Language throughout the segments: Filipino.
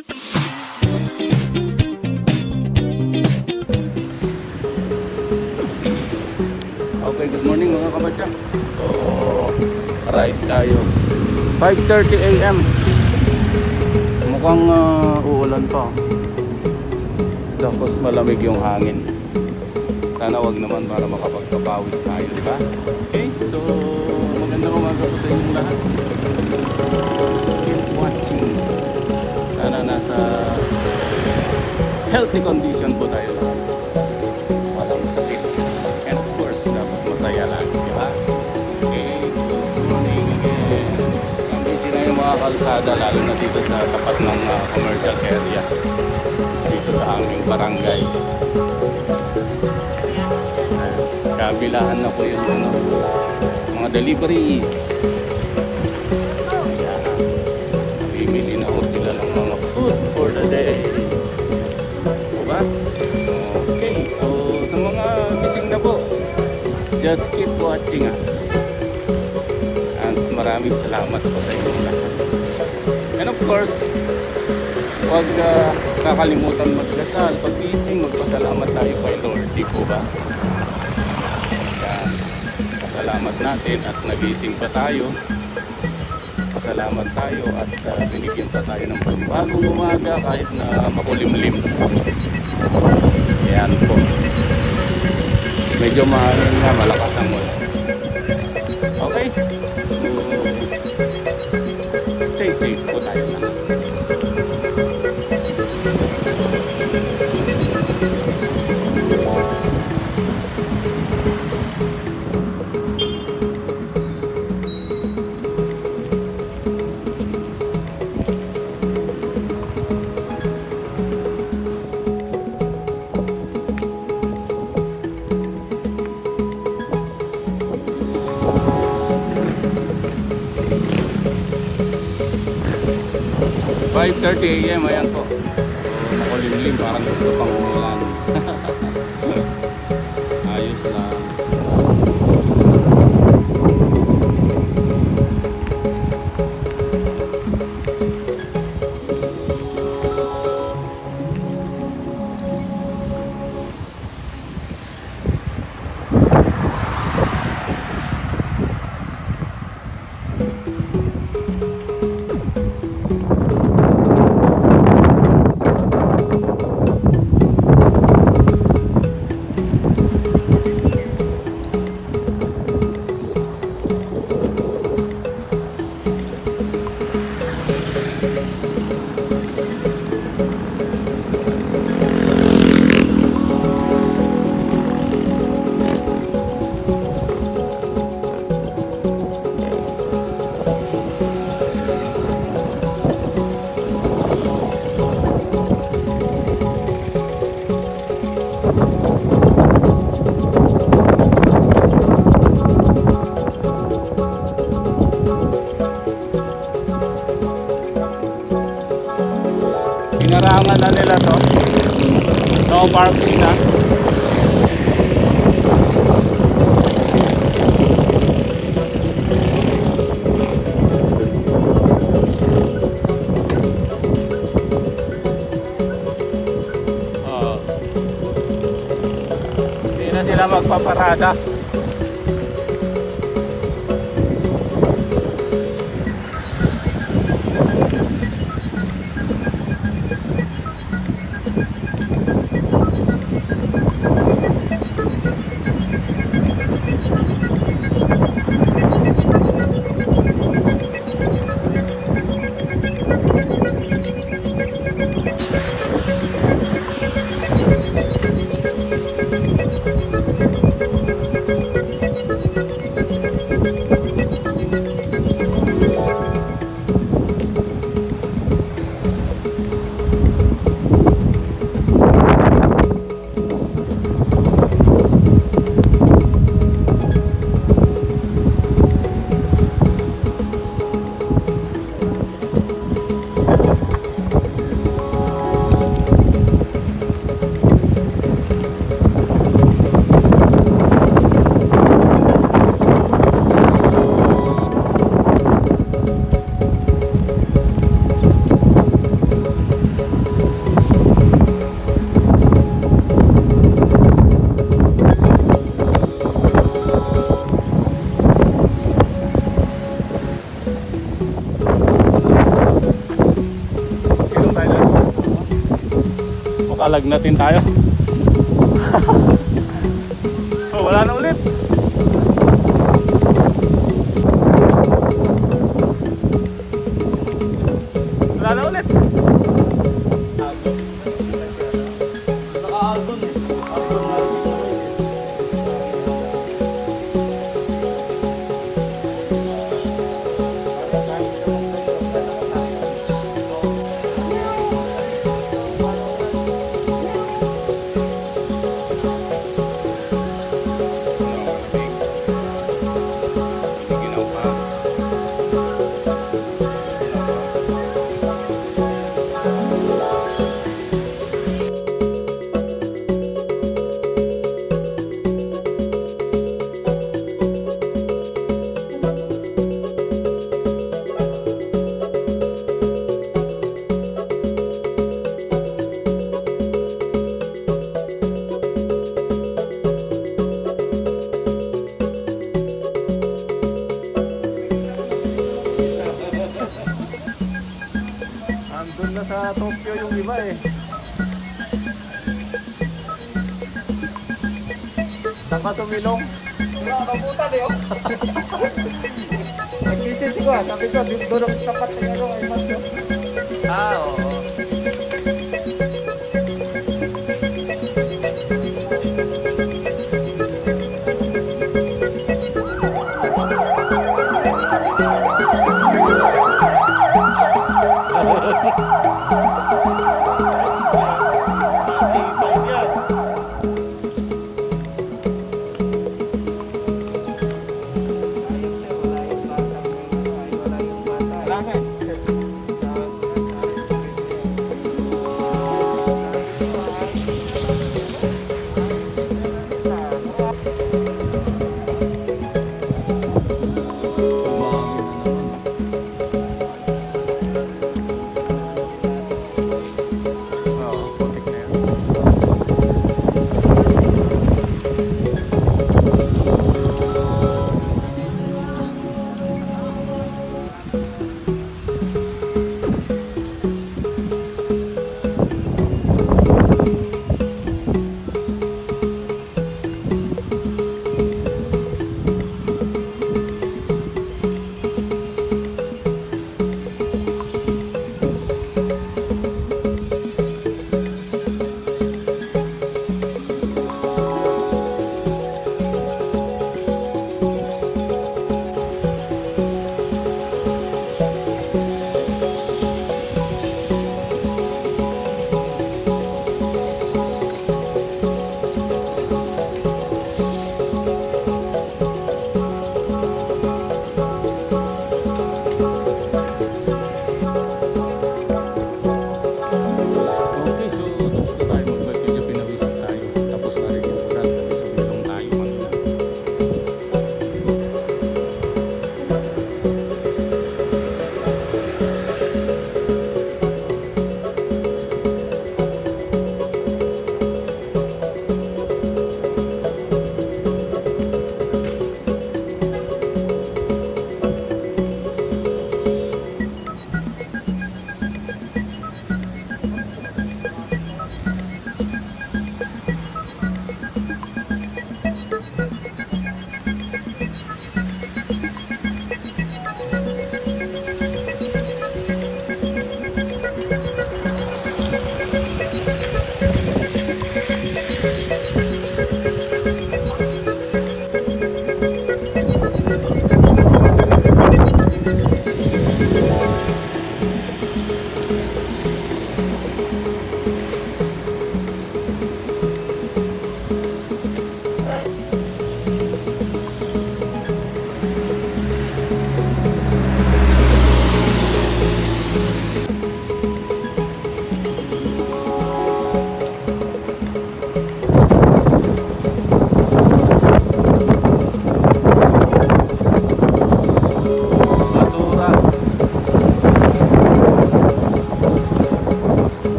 Okay, good morning mga kabatya. So, ride tayo. 5:30 AM. Mukhang uulan pa. Tapos malamig yung hangin. Sana wag naman para makapagkapawis tayo, di ba? Okay, so magandang umaga po sa inyong lahat. Keep watching. Sana nasa healthy condition po tayo lahat. Walang sakit. And of course, dapat masaya lang, di ba? Okay, good morning again. Ang busy na yung mga kalsada, lalo na dito sa tapat ng commercial area. Dito sa aming barangay. Kabilahan na po yung mga deliveries. Ayan. Bimili na po sila ng mga food for the day. Diba? Okay, so sa mga gising na po, just keep watching us. And maraming salamat po sa inyong lahat. And of course, huwag kakalimutan magdasal. Pag-gising, magpasalamat tayo kay Lord. Di po ba? Salamat natin at nagising pa tayo. Salamat tayo at binigyan pa tayo ng bagong umaga kahit na makulimlim. Ayan po. Medyo mahangin nga, malakas ang ulan. Okay? So, stay safe po tayo na. 5:30 AM, ayan po. Makulimlim, parang gusto pang umulan. Ayos lang. Pinarangan na nila to. No parking na. Hindi na sila magpaparada. baka lagnatin tayo. Oh, wala na ulit. Wala na ulit. Naka-album eh. Album na rin sa may andun na sa Tokyo yung iba eh. Saan ka tumilong? Nakabutan eh, oh. Nag-message ko, sabi ko, dito lang tapat na gano'n ay Macho. Oo.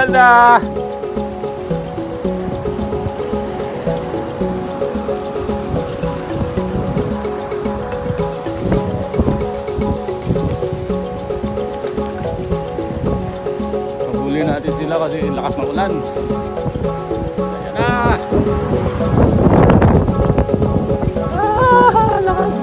Umuulan na. Paguli natin sila kasi lakas ng ulan. Ayan na. Lakas.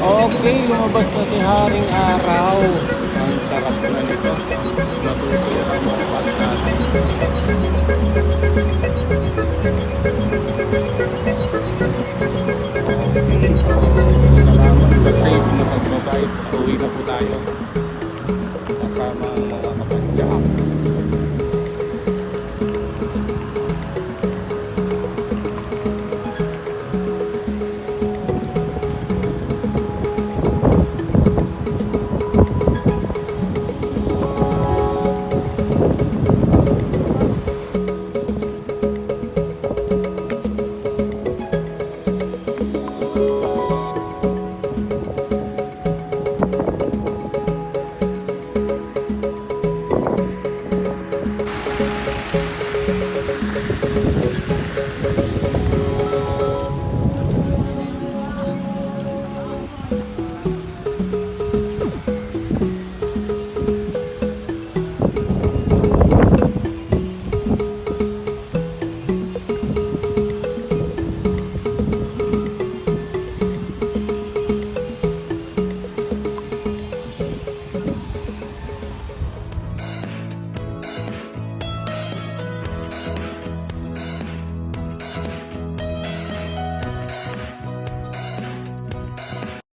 Okay, lumabas na si Haring Araw. Ang sarap na nito. Matutira mo ang pagkain. Okay, so salamat sa safe na pagbabike. Uwi na po tayo.